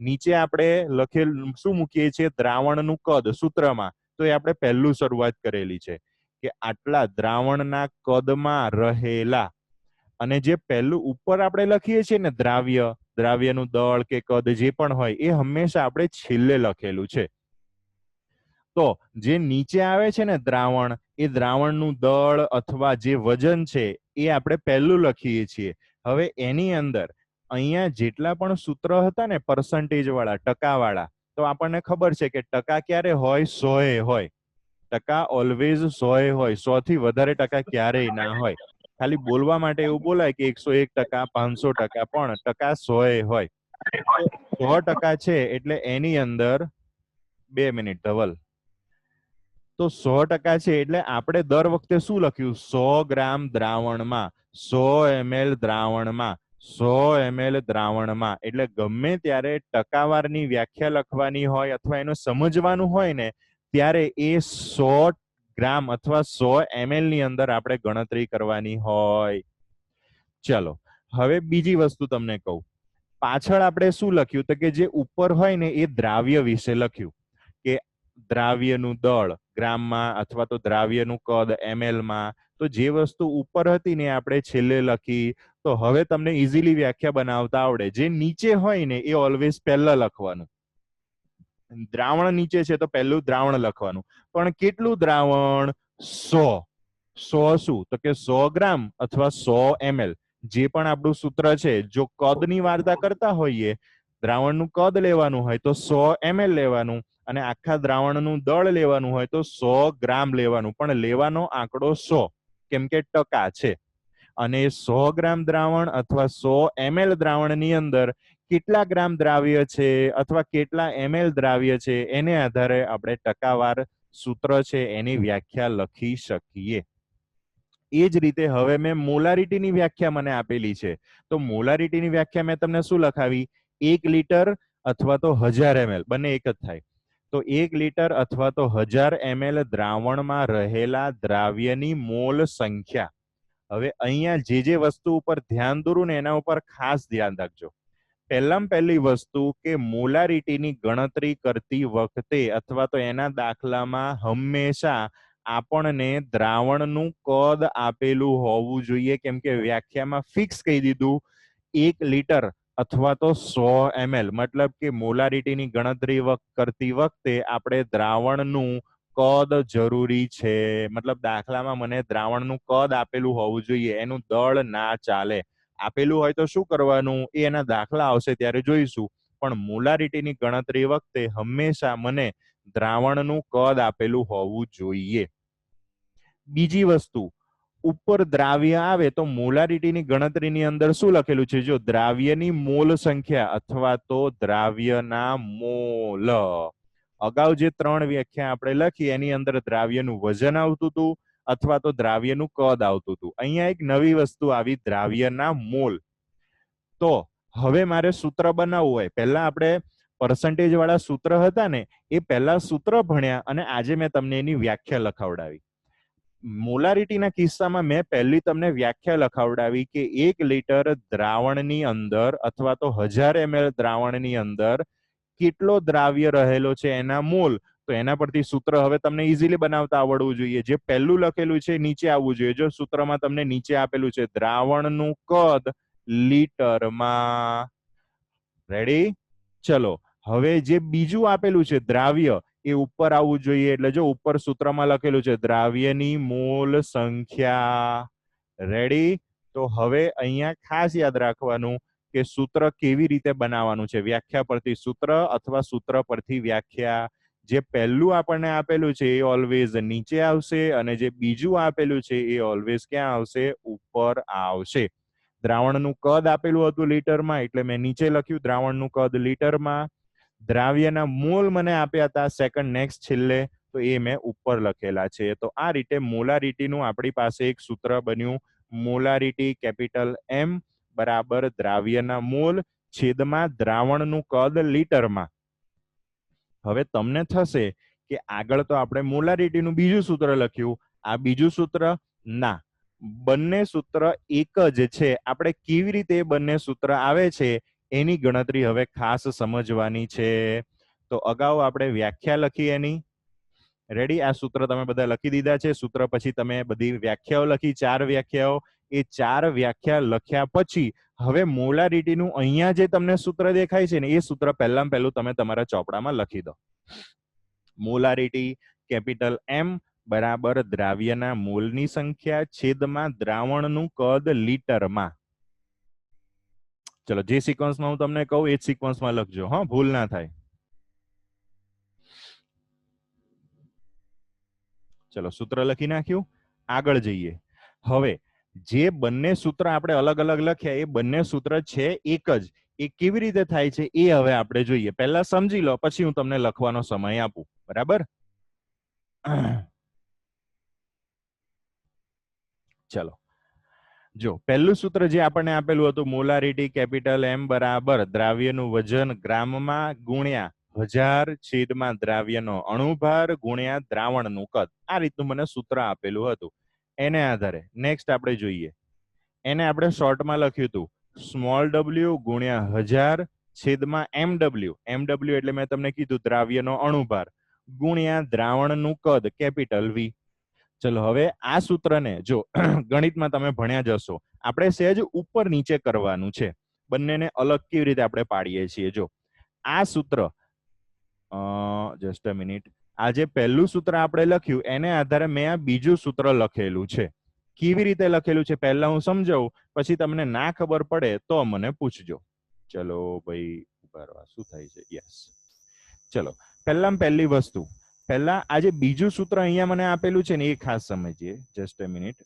નીચે આપણે લખેલું શું મૂકીએ છીએ? દ્રાવણનું કદ સૂત્રમાં. તો એ આપણે પહેલું શરૂઆત કરેલી છે કે આટલા દ્રાવણના કદમાં રહેલા. અને જે પહેલું ઉપર આપણે લખીએ છીએ ને દ્રાવ્યનું દળ કે કદ જે પણ હોય એ હંમેશા આપણે છેલ્લે લખેલું છે. તો જે નીચે આવે છે ને દ્રાવણ, એ દ્રાવણનું દળ અથવા જે વજન છે એ આપણે પહેલું લખીએ છીએ. હવે એની અંદર અહીંયા જેટલા પણ સૂત્ર હતા ને પરસન્ટેજ વાળા, ટકા વાળા, તો આપણને ખબર છે કે ટકા ક્યારે હોય? 100 હોય. ટકા ઓલવેઝ 100 હોય. 100 થી વધારે ટકા ક્યારેય ના હોય. ખાલી બોલવા માટે એવું બોલાય કે 101%, 500%, પણ ટકા 100 હોય. 100% છે એટલે એની અંદર 2 મિનિટ ધવલ. તો 100% છે એટલે આપણે દર વખતે શું લખ્યું? 100 ગ્રામ દ્રાવણમાં. 100 ml દ્રાવણમાં 100 ml દ્રાવણમાં એટલે ગમે ત્યારે ટકાવારની વ્યાખ્યા લખવાની હોય અથવા એનું સમજવાનું હોય ને ત્યારે એ 100 ગ્રામ અથવા 100 ml ની અંદર આપણે ગણતરી કરવાની હોય. ચલો હવે બીજી વસ્તુ તમને કહું. પાછળ આપણે શું લખ્યું તો કે જે ઉપર હોય ને એ દ્રાવ્ય વિશે લખ્યું કે દ્રાવ્યનું દળ ગ્રામમાં અથવા તો દ્રાવ્યનું કદ ml માં. તો જે વસ્તુ ઉપર હતી ને આપણે છેલ્લે લખી. તો હવે તમને ઇઝીલી વ્યાખ્યા બનાવતા આવડે. જે નીચે હોય ને એ ઓલવેઝ પહેલા લખવાનું. દ્રાવણ નીચે છે તો પહેલું દ્રાવણ લખવાનું. પણ કેટલું દ્રાવણ? 100. 100 શું તો કે 100 ગ્રામ અથવા 100 ml. જે પણ આપણું સૂત્ર છે જો કદની વાર્તા કરતા હોઈએ દ્રાવણનું કદ લેવાનું હોય તો 100 ml લેવાનું અને આખા દ્રાવણનું દળ લેવાનું હોય તો 100 ગ્રામ લેવાનું. પણ લેવાનો આંકડો 100 કેમ કે ટકા છે. અને 100 ગ્રામ દ્રાવણ અથવા 100 ml દ્રાવણની અંદર કેટલા ગ્રામ દ્રાવ્ય છે અથવા કેટલા ml દ્રાવ્ય છે એને આધારે આપણે ટકાવાર સૂત્ર છે એની વ્યાખ્યા લખી શકીએ. એ જ રીતે હવે મેં મોલારિટીની વ્યાખ્યા મને આપેલી છે. તો મોલારિટીની વ્યાખ્યા મેં તમને શું લખાવી? 1 લીટર અથવા તો 1000 ml બંને એક જ થાય. તો 1 લીટર અથવા તો 1000 ml દ્રાવણમાં રહેલા દ્રાવ્યની મોલ સંખ્યા. હવે અહીંયા જે વસ્તુ ઉપર ધ્યાન દોરું ને એના ઉપર ખાસ ધ્યાન રાખજો. પહેલી વસ્તુ કે મોલારિટીની ગણતરી કરતી વખતે અથવા તો એના દાખલામાં હંમેશા આપણને દ્રાવણનું કદ આપેલું હોવું જોઈએ. કેમ કે વ્યાખ્યામાં ફિક્સ કહી દીધું 1 લીટર અથવા તો 100 ml. મતલબ કે મોલારિટીની ગણતરી કરતી વખતે આપણે દ્રાવણનું કદ જરૂરી છે. મતલબ દાખલામાં મને દ્રાવણનું કદ આપેલું હોવું જોઈએ, એનું દળ ના ચાલે. આપેલું હોય તો શું કરવાનું એ એના દાખલા આવશે ત્યારે જોઈશું. પણ મોલારિટીની ગણતરી વખતે હંમેશા મને દ્રાવણનું કદ આપેલું હોવું જોઈએ. બીજી વસ્તુ, ઉપર દ્રાવ્ય આવે તો મોલારિટીની ગણતરીની અંદર શું લખેલું છે? જો દ્રાવ્યની મોલ સંખ્યા અથવા તો દ્રાવ્યના મોલ. અગાઉ જે 3 વ્યાખ્યા આપણે લખી એની અંદર દ્રાવ્યનું વજન આવતું હતું અથવા તો દ્રાવ્યનું કદ આવતું હતું. અહીંયા એક નવી વસ્તુ આવી, દ્રાવ્યના મોલ. તો હવે મારે સૂત્ર બનાવવું હોય, પહેલા આપણે પર્સન્ટેજ વાળા સૂત્ર હતા ને એ પહેલા સૂત્ર ભણ્યા અને આજે મેં તમને એની વ્યાખ્યા લખાવડાવી. મોલારિટીના કિસ્સામાં મેં પહેલી તમને વ્યાખ્યા લખાવડાવી કે 1 લીટર દ્રાવણની અંદર અથવા તો 1000 ml દ્રાવણની અંદર કેટલો દ્રાવ્ય રહેલો છે એના મોલ. તો એના પરથી સૂત્ર હવે તમને ઇઝીલી બનાવતા આવડવું જોઈએ. જે પહેલું લખેલું છે નીચે આવવું જોઈએ. જો સૂત્રમાં તમને નીચે આપેલું છે દ્રાવણનું કદ લીટરમાં. રેડી? ચલો હવે જે બીજું આપેલું છે દ્રાવ્ય એ ઉપર આવવું જોઈએ. એટલે જો ઉપર સૂત્રમાં લખેલું છે દ્રાવ્યની મોલ સંખ્યા. રેડી? તો હવે અહીંયા ખાસ યાદ રાખવાનું કે સૂત્ર કેવી રીતે બનાવવાનું છે. વ્યાખ્યા પરથી સૂત્ર અથવા સૂત્ર પરથી વ્યાખ્યા. જે પહેલું આપણને આપેલું છે એ ઓલવેઝ નીચે આવશે અને જે બીજું આપેલું છે એ ઓલવેઝ ક્યાં આવશે? ઉપર આવશે. દ્રાવણનું કદ આપેલું હતું લીટરમાં એટલે મેં નીચે લખ્યું દ્રાવણનું કદ લીટરમાં. દ્રાવ્યના મોલ મને આપ્યા હતા સેકન્ડ નેક્સ્ટ છેલ્લે, તો એ મેં ઉપર લખેલા છે. તો આ રીતે મોલારિટીનું આપણી પાસે એક સૂત્ર બન્યું. મોલારિટી કેપિટલ M બરાબર દ્રાવ્યના મોલ છેદમાં દ્રાવણનું કદ લીટરમાં. હવે તમને થશે કે આગળ તો આપણે મોલારિટીનું બીજું સૂત્ર લખ્યું, આ બીજું સૂત્ર ના, બંને સૂત્ર એક જ છે. આપણે કેવી રીતે બંને સૂત્ર આવે છે એની ગણતરી હવે ખાસ સમજવાની છે. તો અગાઉ આપણે વ્યાખ્યા લખી એની. રેડી? આ સૂત્ર તમે બધા લખી દીધા છે. સૂત્ર પછી તમે બધી વ્યાખ્યાઓ લખી, 4 વ્યાખ્યાઓ. એ 4 વ્યાખ્યા લખ્યા પછી હવે મોલારિટીનું અહીંયા જે તમને સૂત્ર દેખાય છે ને એ સૂત્ર પહેલામાં પહેલું તમે તમારા ચોપડામાં લખી દો. મોલારિટી કેપિટલ M બરાબર દ્રાવ્યના મોલની સંખ્યા છેદમાં દ્રાવણનું કદ લીટરમાં. ચલો જે સિક્વન્સમાં હું તમને કહું એ જ સિક્વન્સમાં લખજો, હા, ભૂલ ના થાય. ચલો સૂત્ર લખી નાખ્યું, આગળ જઈએ. હવે જે બંને સૂત્ર આપણે અલગ અલગ લખ્યા એ બંને સૂત્ર છે એક જ. એ કેવી રીતે થાય છે એ હવે આપણે જોઈએ. પહેલા સમજી લો પછી હું તમને લખવાનો સમય આપું. બરાબર? ચલો જો પહેલું સૂત્ર જે આપણને આપેલું હતું મોલારિટી કેપિટલ M બરાબર દ્રાવ્યનું વજન ગ્રામમાં ગુણ્યા 1000 છેદમાં દ્રાવ્યનો અણુભાર ગુણ્યા દ્રાવણનું કદ. આ રીતનું મને સૂત્ર આપેલું હતું. એને આધારે નેક્સ્ટ આપણે જોઈએ. એને આપણે શોર્ટમાં લખ્યું હતું સ્મોલ w ગુણ્યા 1000 છેદમાં mw. mw એટલે મેં તમને કીધું દ્રાવ્યનો અણુભાર ગુણ્યા દ્રાવણનું કદ કેપિટલ V. ચલો હવે આ સૂત્રને જો ગણિતમાં તમે ભણ્યા જશો, આપણે સહેજ ઉપર નીચે કરવાનું છે. બંનેને અલગ કેવી રીતે આપણે પાડીએ છીએ. જો આ સૂત્ર જસ્ટ અ મિનિટ, આ જે પહેલું સૂત્ર આપણે લખ્યું એને આધારે મેં આ બીજું સૂત્ર લખેલું છે. કેવી રીતે લખેલું છે પહેલા હું સમજાવું, પછી તમને ના ખબર પડે તો મને પૂછજો. ચલો ભાઈ શું થાય છે? યસ, ચલો પહેલી વસ્તુ, પહેલા આ જે બીજું સૂત્ર અહીંયા મને આપેલું છે ને એ ખાસ સમજીએ. Just a minute.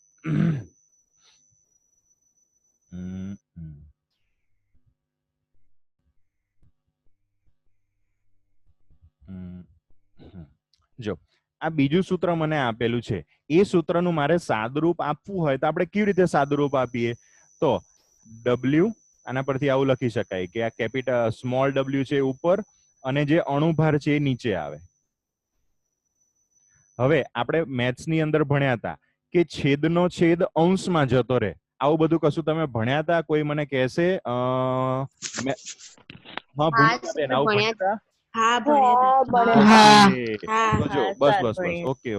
જો આ બીજું સૂત્ર મને આપેલું છે, એ સૂત્રનું મારે સાદુરૂપ આપવું હોય તો આપણે કેવી રીતે સાદુરૂપ આપીએ? તો W આના પરથી આવું લખી શકાય કે આ કેપિટલ સ્મોલ w છે ઉપર અને જે અણુભાર છે એ નીચે આવે. હવે આપણે મેથ્સની અંદર ભણ્યા હતા કે છેદનો છેદ અંશમાં જતો રહે. આવું બધું કશું તમે ભણ્યા હતા? કોઈ મને કહેશે? હા ભૂમિકાબેન, આવું ભણ્યા હતા? હા ભણ્યા હા. તો જો બસ ઓકે.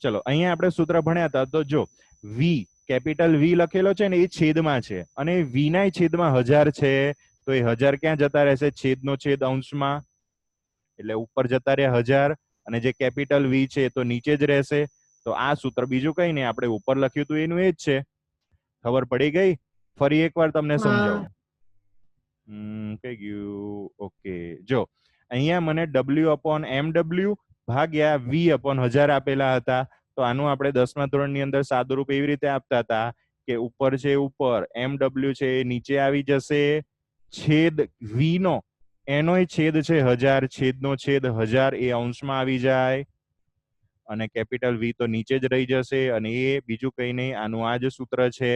ચલો અહીંયા આપણે સૂત્ર ભણ્યા હતા. તો જો V કેપિટલ V લખેલો છે ને એ છેદમાં છે અને V ના છેદમાં 1000 છે, તો એ 1000 ક્યાં જતા રહેશે? છેદનો છેદ અંશમાં, એટલે ઉપર જતા રહ્યા 1000, અને જે કેપિટલ V છે તો નીચે જ રહેશે. તો આ સૂત્ર બીજું કઈ નહીં, આપણે ઉપર લખ્યું હતું એનું એ જ છે. ખબર પડી ગઈ? ફરી એકવાર તમને સમજાવું. કઈ ગયું? ઓકે, જો અહીંયા મને W/mw ભાગ્યા V/1000 આપેલા હતા. તો આનું આપણે 10મા ધોરણની અંદર સાદુરૂપ એવી રીતે આપતા હતા કે ઉપર છે ઉપર, mw છે એ નીચે આવી જશે, છેદ V નો એનોય છેદ છે 1000, છેદનો છેદ 1000 એ અંશમાં આવી જાય, અને કેપિટલ V તો નીચે જ રહી જશે, અને એ બીજું કઈ નહીં, આનું આ જ સૂત્ર છે.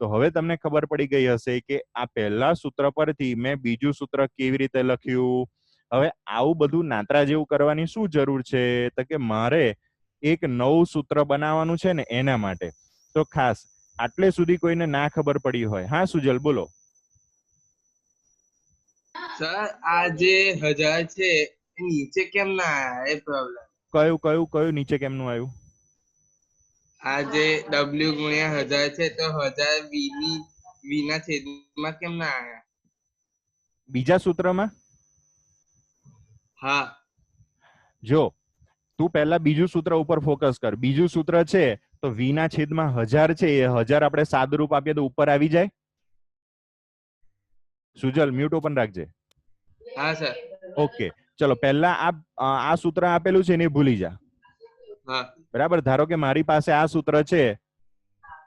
તો હવે તમને ખબર પડી ગઈ હશે કે આ પહેલા સૂત્ર પરથી મેં બીજું સૂત્ર કેવી રીતે લખ્યું. હવે આવું બધું નાતરા જેવું કરવાની શું જરૂર છે? તો કે મારે એક નવું સૂત્ર બનાવવાનું છે ને એના માટે. તો ખાસ આટલે સુધી કોઈને ના ખબર પડી હોય, હા સુજલ બોલો. સર આ જે 1000 છે એ નીચે કેમ ના આયા એ પ્રોબ્લેમ. કયું નીચે કેમનું આવ્યું? આ જે W ગુણ્યા 1000 છે તો 1000 V ના છેદમાં કેમ ના આયા? બીજા સૂત્રમાં? હા. જો તું પહેલા બીજું સૂત્ર ઉપર ફોકસ કર. બીજું સૂત્ર છે તો V ના છેદમાં 1000 છે, એ 1000 આપણે સાદુરૂપ આપીએ તો ઉપર આવી જાય. સુજલ મ્યુટ ઓપન રાખજે. હા સર. ઓકે, ચલો પહેલા આ સૂત્ર આપેલું છે ને ભૂલી જા. હા. બરાબર, ધારો કે મારી પાસે આ સૂત્ર છે,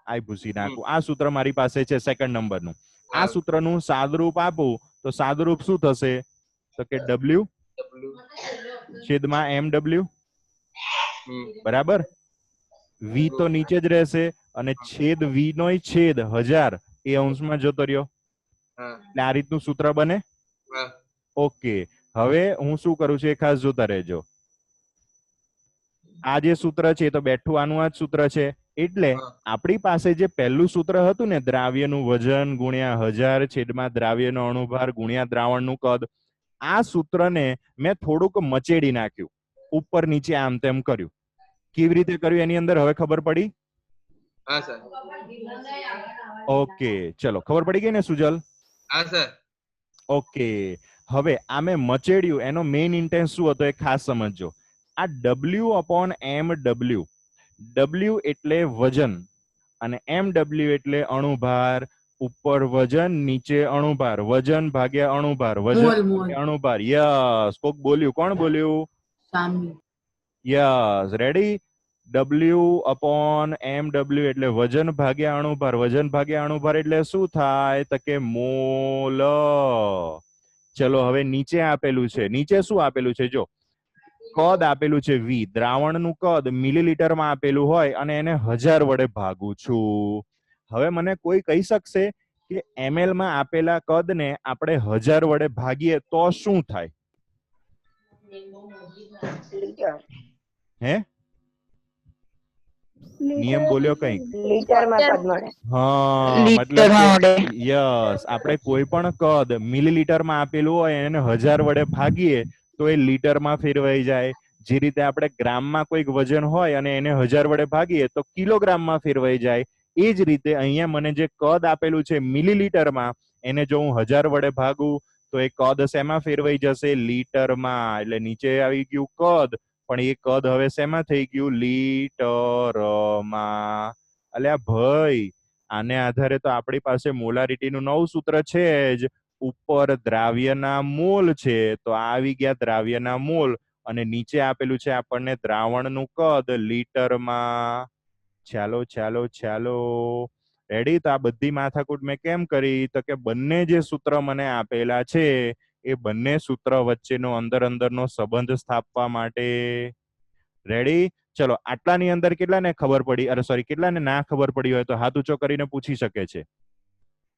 આઈ ભૂસી નાખું, આ સૂત્ર મારી પાસે છે સેકન્ડ નંબરનું. આ સૂત્રનું સાદુરૂપ આપું તો સાદુરૂપ શું થશે? તો કે W છેદમાં mw બરાબર. V તો નીચે જ રહેશે અને છેદ V નો છેદ 1000 એ અંશમાં જતો રહ્યો. એટલે આ રીતનું સૂત્ર બને. ઓકે, હવે હું શું કરું છું એ ખાસ જોતા રહેજો. આ જે સૂત્ર છે તો બેઠું આનું આ જ સૂત્ર છે. એટલે આપણી પાસે જે પહેલું સૂત્ર હતું ને, દ્રાવ્યનું વજન ગુણ્યા 1000 છેદમાં દ્રાવ્યનો અણુભાર ગુણ્યા દ્રાવણનું કદ, આ સૂત્રને મેં થોડુંક મચેડી નાખ્યું, ઉપર નીચે આમ તેમ કર્યું. કેવી રીતે કર્યું એની અંદર હવે ખબર પડી? હા સર. ઓકે, ચલો ખબર પડી ગઈ ને સુજલ? હા સર. ઓકે, હવે આ મેં મચેડ્યું, એનો મેઇન ઇન્ટેન્સ શું હતો એ ખાસ સમજજો. આ W/mw, W એટલે વજન અને mw એટલે અણુભાર. ઉપર વજન નીચે અણુભાર, વજન ભાગ્યા અણુભાર, વજન ભાગ્યા અણુભાર. યસ, કોક બોલ્યું? કોણ બોલ્યું? Yes, ready. W/mw એટલે વજન ભાગ્યા અણુભાર, વજન ભાગ્યા અણુભાર એટલે શું થાય? તો કે મોલ. ચલો હવે નીચે આપેલું છે, નીચે શું આપેલું છે? જો કદ આપેલું છે V, દ્રાવણનું કદ મિલીલીટરમાં આપેલું હોય અને એને 1000 વડે ભાગું છું. હવે મને કોઈ કહી શકશે કે ml માં આપેલા કદને આપણે 1000 વડે ભાગીએ તો શું થાય? લીટર હે નિયમ બોલ્યો કઈક? લીટરમાં પદ મળે. હા, મતલબ કે યસ, આપણે કોઈ પણ કદ મિલીલીટરમાં આપેલું હોય એને 1000 વડે ભાગીએ તો એ લીટરમાં ફેરવાઈ જાય. જે રીતે આપણે ગ્રામમાં કોઈક વજન હોય અને એને 1000 વડે ભાગીએ તો કિલોગ્રામમાં ફેરવાઈ જાય. એ જ રીતે અહીંયા મને જે કદ આપેલું છે મિલીલીટરમાં, એને જો હું 1000 વડે ભાગું તો એ કદ શેમાં ફેરવાઈ જશે? લીટરમાં. એટલે નીચે આવી ગયું કદ, પણ એ કદ હવે શેમાં થઈ ગયું? લીટરમાં. અલ્યા ભાઈ, આને આધારે તો આપણી પાસે મોલારિટીનું નવું સૂત્ર છે જ. ઉપર દ્રાવ્યના મોલ છે તો આવી ગયા દ્રાવ્યના મોલ, અને નીચે આપેલું છે આપણને દ્રાવણનું કદ લીટરમાં. ચાલો ચાલો ચાલો, રેડી? તો આ બધી માથાકૂટ મેં કેમ કરી? તો કે બંને જે સૂત્ર મને આપેલા છે એ બંને સૂત્ર વચ્ચેનો અંદરનો સંબંધ સ્થાપવા માટે. રેડી? ચલો, આટલાની અંદર કેટલાને ખબર પડી? અરે સોરી, કેટલાને ના ખબર પડી હોય તો હાથ ઊંચો કરીને પૂછી શકે છે.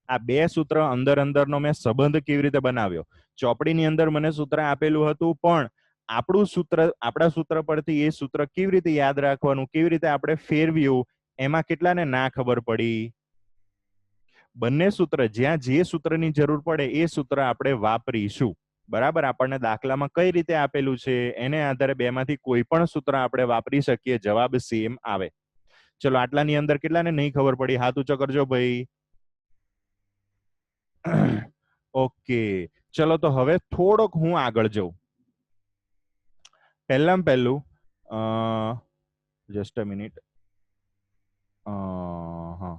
આ બે સૂત્ર અંદરનો મેં સંબંધ કેવી રીતે બનાવ્યો? ચોપડીની અંદર મને સૂત્ર આપેલું હતું, પણ આપણા સૂત્ર પરથી એ સૂત્ર કેવી રીતે યાદ રાખવાનું, કેવી રીતે આપણે ફેરવ્યું, એમાં કેટલાને ના ખબર પડી? બંને સૂત્ર, જ્યાં જે સૂત્રની જરૂર પડે એ સૂત્ર આપણે વાપરીશું. બરાબર? આપણને દાખલામાં કઈ રીતે આપેલું છે એને આધારે બેમાંથી કોઈ પણ સૂત્ર આપણે વાપરી શકીએ, જવાબ સેમ આવે. ચલો, આટલાની અંદર કેટલાને નહીં ખબર પડી? હાથ ઊંચો કરજો ભાઈ. ઓકે, ચલો તો હવે થોડોક હું આગળ જઉં. પહેલું જસ્ટ અ મિનિટ. હા,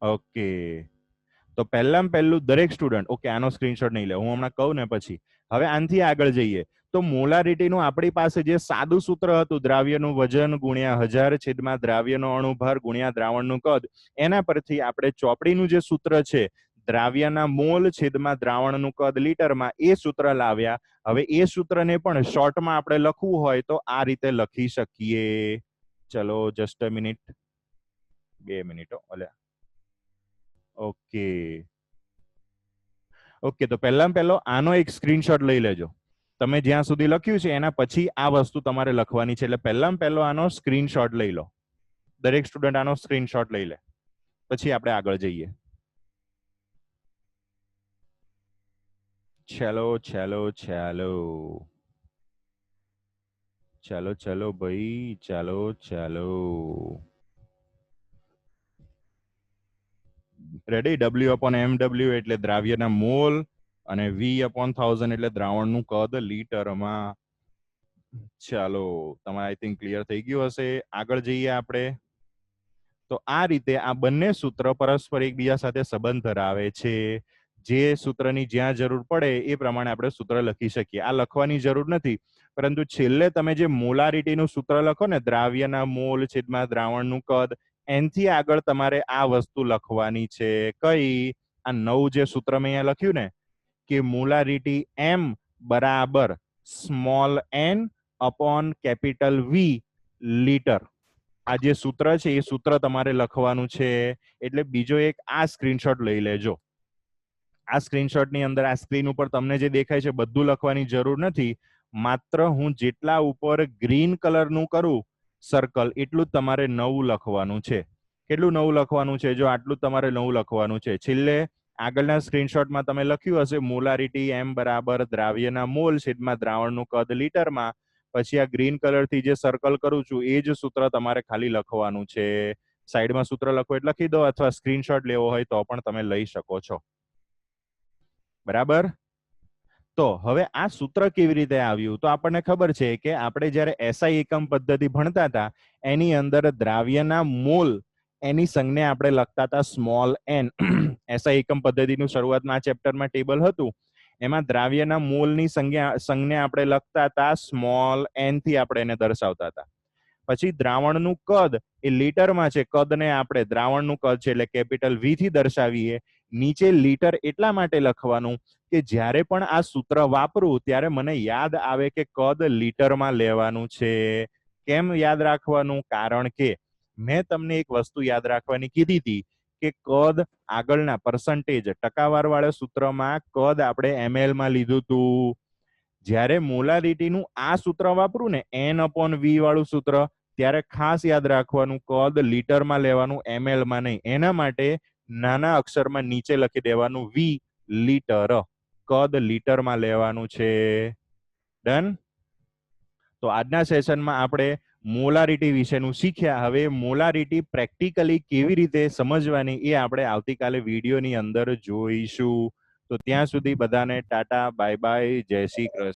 ઓકે. તો પહેલું દરેક સ્ટુડન્ટ, ઓકે, આનો સ્ક્રીનશોટ નહીં લે, હું હમણાં કહું ને પછી. હવે આનથી આગળ જઈએ તો મોલારિટીનું આપણી પાસે જે સાદું સૂત્ર હતું, દ્રાવ્યનું વજન ગુણ્યા 1000 છેદમાં દ્રાવ્યનો અણુભાર ગુણ્યા દ્રાવણનું કદ, એના પરથી આપણે ચોપડીનું જે સૂત્ર છે દ્રાવ્યના મોલ છેદમાં દ્રાવણનું કદ લીટરમાં, એ સૂત્ર લાવ્યા. હવે એ સૂત્રને પણ શોર્ટમાં આપણે લખવું હોય તો આ રીતે લખી શકીએ. ચલો જસ્ટ અ મિનિટ, 2 મિનિટો. ઓકે, તો પહેલો આનો એક સ્ક્રીનશોટ લઈ લેજો. તમે જ્યાં સુધી લખ્યું છે એના પછી આ વસ્તુ તમારે લખવાની છે. એટલે પહેલો આનો સ્ક્રીનશોટ લઈ લો. દરેક સ્ટુડન્ટ આનો સ્ક્રીનશોટ લઈ લે, પછી આપણે આગળ જઈએ. ચાલો ચાલો ચાલો ચાલો ચાલો ભાઈ, ચાલો ચાલો. રેડી? W/mW એટલે દ્રાવ્યના મોલ, અને V/1000 એટલે દ્રાવણનું કદ લીટરમાં. ચાલો, તમારે આઈ થિંક ક્લિયર થઈ ગયું હશે. આગળ જઈએ આપણે. તો આ રીતે આ બંને સૂત્ર પરસ્પર એકબીજા સાથે સંબંધ ધરાવે છે. જે સૂત્રની જ્યાં જરૂર પડે એ પ્રમાણે આપણે સૂત્ર લખી શકીએ. આ લખવાની જરૂર નથી, પરંતુ છેલ્લે તમે જે મોલારિટીનું સૂત્ર લખો ને, દ્રાવ્યના મોલ છેદમાં દ્રાવણનું કદ, એનથી આગળ તમારે આ વસ્તુ લખવાની છે. કઈ? આ નવું જે સૂત્ર મેં અહીંયા લખ્યું ને, કે મોલારિટી M બરાબર small n upon capital V litre. આ જે સૂત્ર છે એ સૂત્ર તમારે લખવાનું છે. એટલે બીજો એક આ સ્ક્રીનશોટ લઈ લેજો. આ સ્ક્રીનશોટની અંદર આ સ્ક્રીન ઉપર તમને જે દેખાય છે બધું લખવાની જરૂર નથી. માત્ર હું જેટલા ઉપર ગ્રીન કલરનું કરું સર્કલ, એટલું જ તમારે નવું લખવાનું છે. કેટલું નવું લખવાનું છે? જો આટલું તમારે નવું લખવાનું છે. છેલ્લે આગળના સ્ક્રીનશોટમાં તમે લખ્યું હશે મોલારિટી M બરાબર દ્રાવ્યના મોલ છેદમાં દ્રાવણનું કદ લીટરમાં. પછી આ ગ્રીન કલરથી જે સર્કલ કરું છું એ જ સૂત્ર તમારે ખાલી લખવાનું છે. સાઈડમાં સૂત્ર લખો એટલે લખી દો, અથવા સ્ક્રીનશોટ લેવો હોય તો પણ તમે લઈ શકો છો. બરાબર? તો હવે આ સૂત્ર કેવી રીતે આવ્યું? તો આપણને ખબર છે કે આપણે જ્યારે SI એકમ પદ્ધતિ ભણતા હતા એની અંદર દ્રાવ્યના મોલ એની સંજ્ઞા આપણે લખતા હતા સ્મોલ n. SI એકમ પદ્ધતિનું શરૂઆતમાં આ ચેપ્ટરમાં ટેબલ હતું, એમાં દ્રાવ્યના મોલની સંજ્ઞા આપણે લખતા હતા સ્મોલ n થી આપણે એને દર્શાવતા હતા. પછી દ્રાવણનું કદ એ લીટરમાં છે, કદને આપણે દ્રાવણનું કદ છે એટલે કેપિટલ V થી દર્શાવીએ. નીચે લીટર એટલા માટે લખવાનું કે જ્યારે પણ આ સૂત્ર વાપરું ત્યારે મને યાદ આવે કે કદ લીટરમાં લેવાનું છે. કેમ યાદ રાખવાનું? કારણ કે મેં તમને એક વસ્તુ યાદ રાખવાની કીધી હતી કે કદ આગળના પર્સન્ટેજ ટકાવાર વાળા સૂત્રમાં કદ આપણે ml માં લીધું હતું. જ્યારે મોલારિટીનું આ સૂત્ર વાપરું ને n/v વાળું સૂત્ર, ત્યારે ખાસ યાદ રાખવાનું કદ લીટરમાં લેવાનું, ml માં નહીં. એના માટે નાના અક્ષરમાં નીચે લખી દેવાનું v લીટર, કદ લીટરમાં લેવાનું છે. ડન. તો આજના સેશનમાં આપણે મોલારિટી વિશેનું શીખ્યા. હવે મોલારિટી પ્રેક્ટિકલી કેવી રીતે સમજવાની એ આપણે આવતીકાલે વિડીયોની અંદર જોઈશું. તો ત્યાં સુધી બધાને ટાટા, બાય બાય, જય શ્રી કૃષ્ણ.